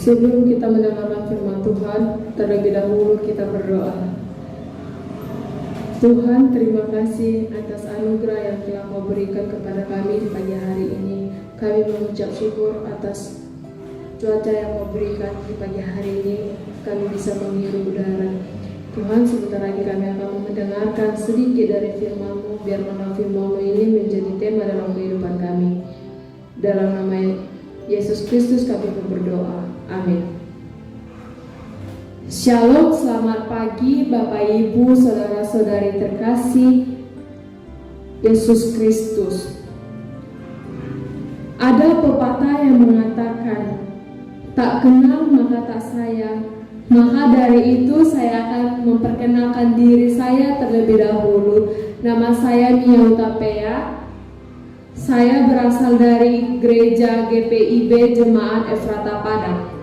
Sebelum kita mendengarkan firman Tuhan, terlebih dahulu kita berdoa. Tuhan, terima kasih atas anugerah yang telah Kau berikan kepada kami di pagi hari ini. Kami mengucap syukur atas cuaca yang Kau berikan di pagi hari ini. Kami bisa menghirup udara. Tuhan, sebentar lagi kami akan mendengarkan sedikit dari firman-Mu. Biarlah firman-Mu ini menjadi tema dalam kehidupan kami. Dalam nama Yesus Kristus kami berdoa. Amin. Shalom, selamat pagi Bapak Ibu, saudara-saudari terkasih Yesus Kristus. Ada pepatah yang mengatakan, tak kenal maka tak sayang. Maka dari itu saya akan memperkenalkan diri saya terlebih dahulu. Nama saya Nia Utapea. Saya berasal dari Gereja GPIB Jemaat Efrata Padang.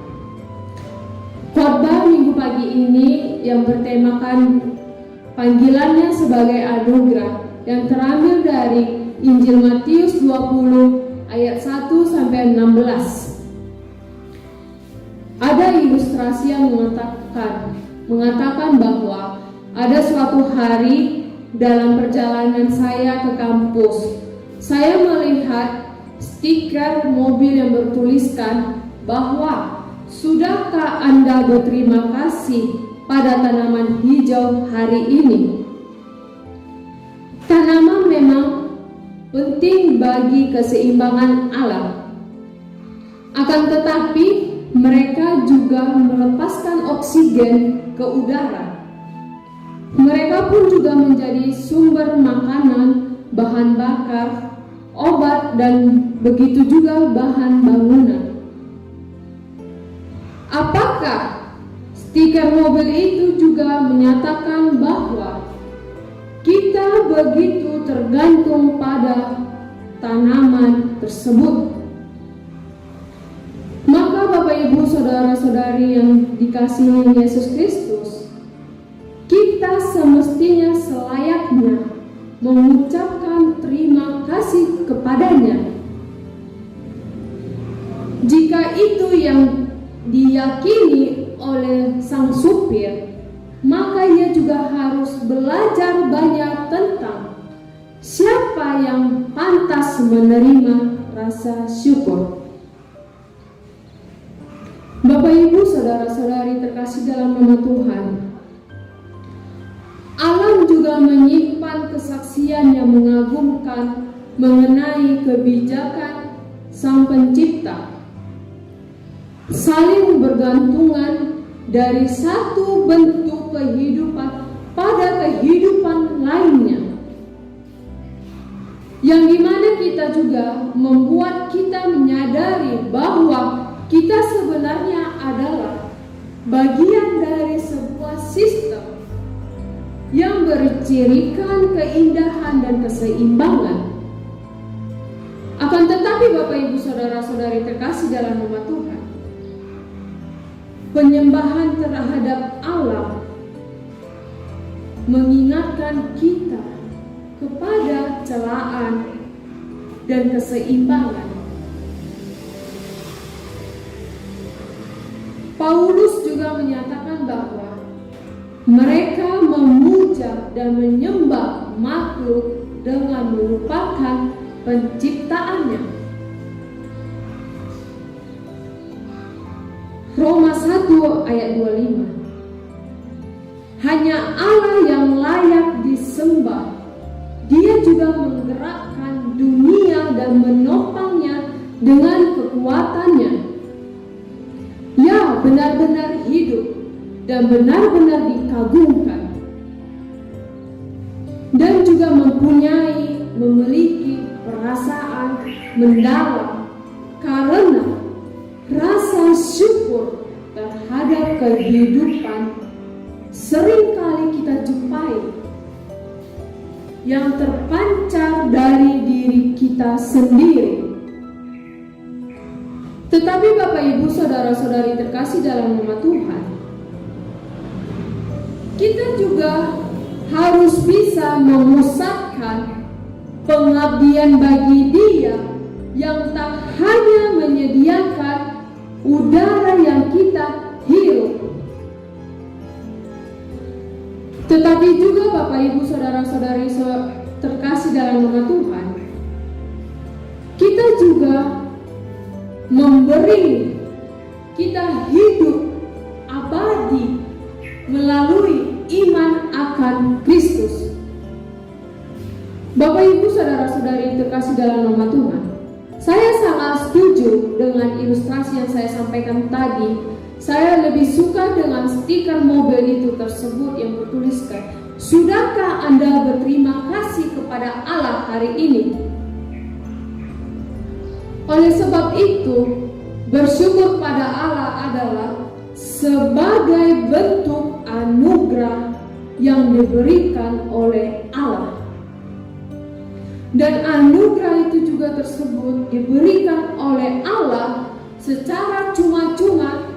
Khotbah minggu pagi ini yang bertemakan panggilannya sebagai anugerah yang terambil dari Injil Matius 20 ayat 1 sampai 16. Ada ilustrasi yang mengatakan bahwa ada suatu hari dalam perjalanan saya ke kampus, saya melihat stiker mobil yang bertuliskan bahwa sudahkah Anda berterima kasih pada tanaman hijau hari ini? Tanaman memang penting bagi keseimbangan alam. Akan tetapi mereka juga melepaskan oksigen ke udara. Mereka pun juga menjadi sumber makanan, bahan bakar, obat, dan begitu juga bahan bangunan. Apakah stiker mobil itu juga menyatakan bahwa kita begitu tergantung pada tanaman tersebut? Maka Bapak Ibu saudara-saudari yang dikasihi Yesus Kristus, kita semestinya selayaknya mengucapkan terima kasih kepadanya. Jika itu yang diyakini oleh sang supir, maka ia juga harus belajar banyak tentang siapa yang pantas menerima rasa syukur. Bapak Ibu saudara-saudari terkasih dalam nama Tuhan, alam juga menyimpan kesaksian yang mengagumkan mengenai kebijakan Sang Pencipta. Saling bergantungan dari satu bentuk kehidupan pada kehidupan lainnya, yang dimana kita juga membuat kita menyadari bahwa kita sebenarnya adalah bagian dari sebuah sistem yang bercirikan keindahan dan keseimbangan. Akan tetapi Bapak Ibu saudara-saudari terkasih dalam nama Tuhan, penyembahan terhadap alam mengingatkan kita kepada celaan dan keseimbangan. Paulus juga menyatakan bahwa mereka memuja dan menyembah makhluk dengan melupakan penciptaannya. Roma 1 ayat 25. Hanya Allah yang layak disembah. Dia juga menggerakkan dunia dan menopangnya dengan kekuatannya. Ya, benar-benar hidup dan benar-benar dikagumkan, dan juga memiliki perasaan mendalam karena rasa syukur terhadap kehidupan seringkali kita jumpai yang terpancar dari diri kita sendiri. Tetapi Bapak Ibu saudara-saudari terkasih dalam nama Tuhan, kita juga harus bisa memusatkan pengabdian bagi Dia yang tak hanya menyediakan udara yang kita hirup, tetapi juga Bapak Ibu Saudara-saudari terkasih dalam nama Tuhan, kita juga memberi kita hidup abadi melalui iman akan Kristus. Bapak Ibu Saudara-saudari terkasih dalam nama Tuhan, saya sangat setuju dengan ilustrasi yang saya sampaikan tadi. Saya lebih suka dengan stiker mobil itu tersebut yang bertuliskan, "Sudahkah Anda berterima kasih kepada Allah hari ini?" Oleh sebab itu, bersyukur pada Allah adalah sebagai bentuk anugerah yang diberikan oleh Allah. Dan anugerah itu juga tersebut diberikan oleh Allah secara cuma-cuma,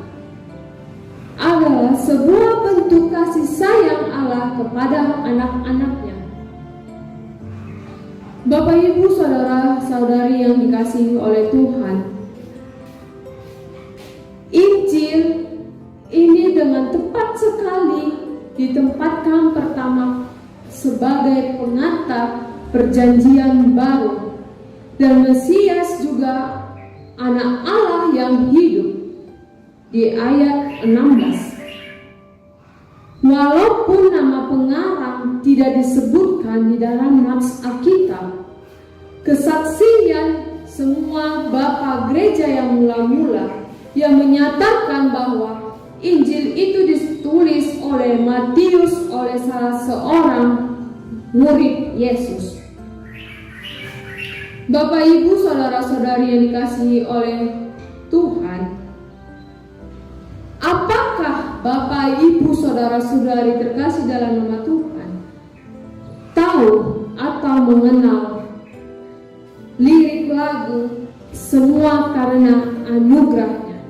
adalah sebuah bentuk kasih sayang Allah kepada anak-anaknya. Bapak Ibu Saudara-saudari yang dikasihi oleh Tuhan, Injil ini dengan tepat sekali ditempatkan pertama sebagai pengantar perjanjian baru, dan Mesias juga anak Allah yang hidup di ayat 16. Walaupun nama pengarang tidak disebutkan di dalam nats Alkitab, kesaksian semua bapa gereja yang mula-mula yang menyatakan bahwa Injil itu ditulis oleh Matius oleh salah seorang murid Yesus. Bapak Ibu Saudara-saudari yang dikasihi oleh Tuhan, apakah Bapak Ibu Saudara-saudari terkasih dalam nama Tuhan tahu atau mengenal lirik lagu "Semua Karena Anugerahnya"?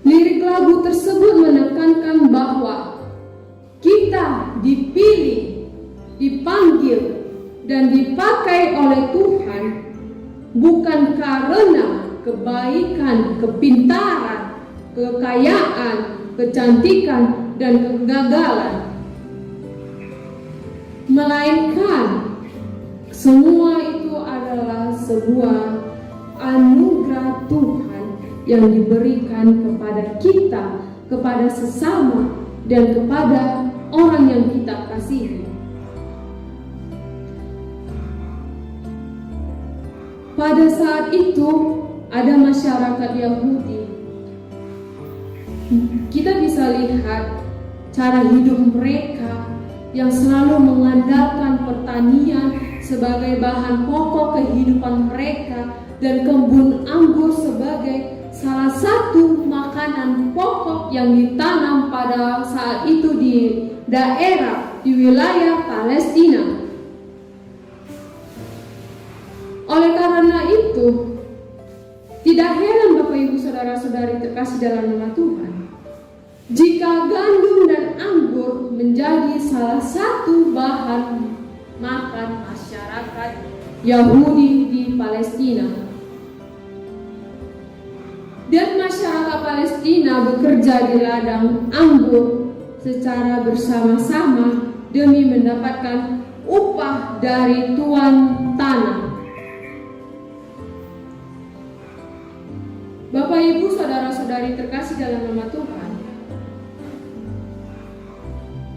Lirik lagu tersebut menekankan bahwa kita dipilih, dipanggil, dan dipakai oleh Tuhan bukan karena kebaikan, kepintaran, kekayaan, kecantikan, dan kegagalan, melainkan semua itu adalah sebuah anugerah Tuhan yang diberikan kepada kita, kepada sesama, dan kepada orang yang kita kasihi. Pada saat itu ada masyarakat Yahudi. Kita bisa lihat cara hidup mereka yang selalu mengandalkan pertanian sebagai bahan pokok kehidupan mereka, dan kebun anggur sebagai salah satu makanan pokok yang ditanam pada saat itu di daerah di wilayah Palestina. Oleh karena itu, tidak heran Bapak Ibu Saudara-saudari terkasih dalam nama Tuhan, jika gandum dan anggur menjadi salah satu bahan makan masyarakat Yahudi di Palestina, dan masyarakat Palestina bekerja di ladang anggur secara bersama-sama demi mendapatkan upah dari tuan tanah. Bapak Ibu Saudara-saudari terkasih dalam nama Tuhan,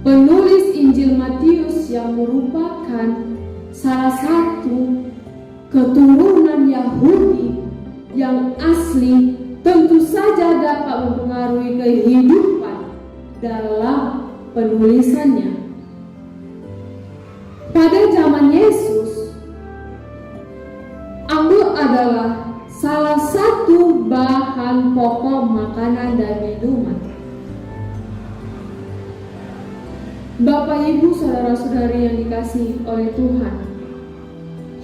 penulis Injil Matius yang merupakan salah satu keturunan Yahudi yang asli tentu saja dapat mempengaruhi kehidupan dalam penulisannya. Pada zaman Yesus, anggur adalah salah satu bahan pokok makanan dan minuman. Bapak Ibu Saudara-saudari yang dikasihi oleh Tuhan,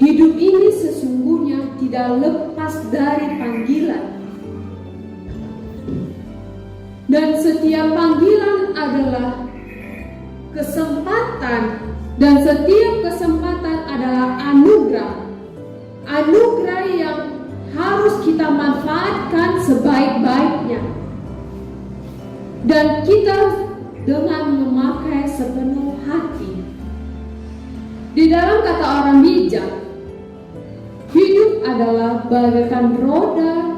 hidup ini sesungguhnya tidak lepas dari panggilan. Dan setiap panggilan adalah kesempatan, dan setiap kesempatan adalah anugerah. Anugerah yang harus kita manfaatkan sebaik-baiknya. Dan kita dengan memakai sepenuh hati. Di dalam kata orang bijak, hidup adalah bagaikan roda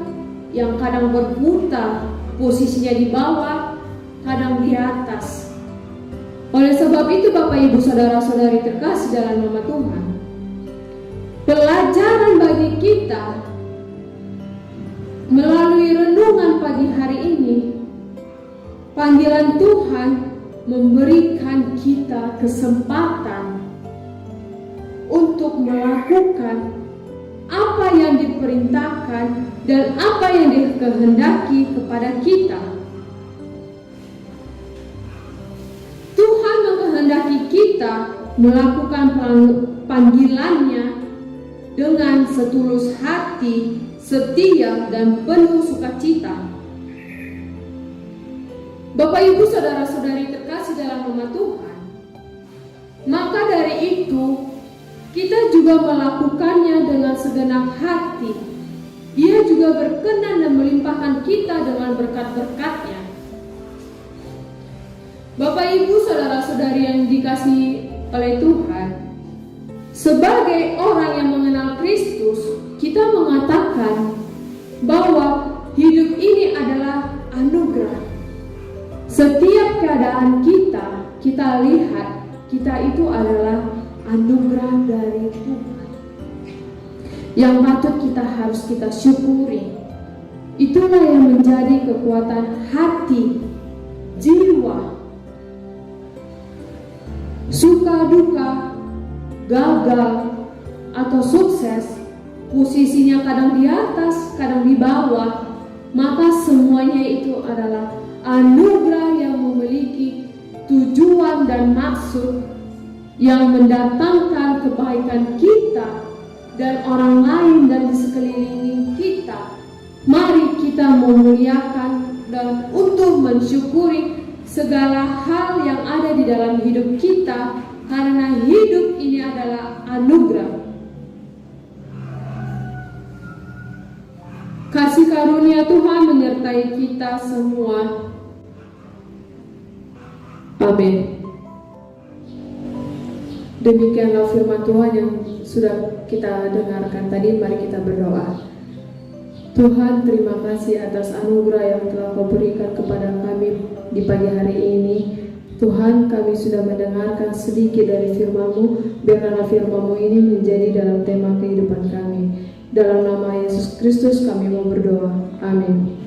yang kadang berputar, posisinya di bawah, kadang di atas. Oleh sebab itu Bapak Ibu Saudara-saudari terkasih dalam nama Tuhan, pelajaran bagi kita melalui renungan pagi hari ini, panggilan Tuhan memberikan kita kesempatan untuk melakukan apa yang diperintahkan dan apa yang dikehendaki kepada kita. Tuhan mengkehendaki kita melakukan panggilannya dengan setulus hati, setia, dan penuh sukacita. Bapak Ibu Saudara-saudari terkasih dalam nama Tuhan, maka dari itu kita juga melakukannya dengan segenap hati. Dia juga berkenan dan melimpahkan kita dengan berkat-berkat-Nya. Bapak Ibu Saudara-saudari yang dikasihi oleh Tuhan, sebagai orang yang mengenal Kristus, kita mengatakan bahwa hidup ini adalah anugerah. Setiap keadaan kita lihat, kita itu adalah anugerah dari Tuhan yang patut harus kita syukuri. Itulah yang menjadi kekuatan hati, jiwa. Suka duka, gagal atau sukses, posisinya kadang di atas, kadang di bawah, maka semuanya itu adalah anugerah yang memiliki tujuan dan maksud yang mendatangkan kebaikan kita dan orang lain dan di sekeliling kita. Mari kita memuliakan dan untuk mensyukuri segala hal yang ada di dalam hidup kita, karena hidup ini adalah anugerah. Kasih karunia Tuhan menyertai kita semua. Amin. Demikianlah firman Tuhan yang sudah kita dengarkan tadi. Mari kita berdoa. Tuhan, terima kasih atas anugerah yang telah Kau berikan kepada kami di pagi hari ini. Tuhan, kami sudah mendengarkan sedikit dari firman-Mu. Biarkanlah firman-Mu ini menjadi dalam tema kehidupan kami. Dalam nama Yesus Kristus kami mau berdoa. Amin.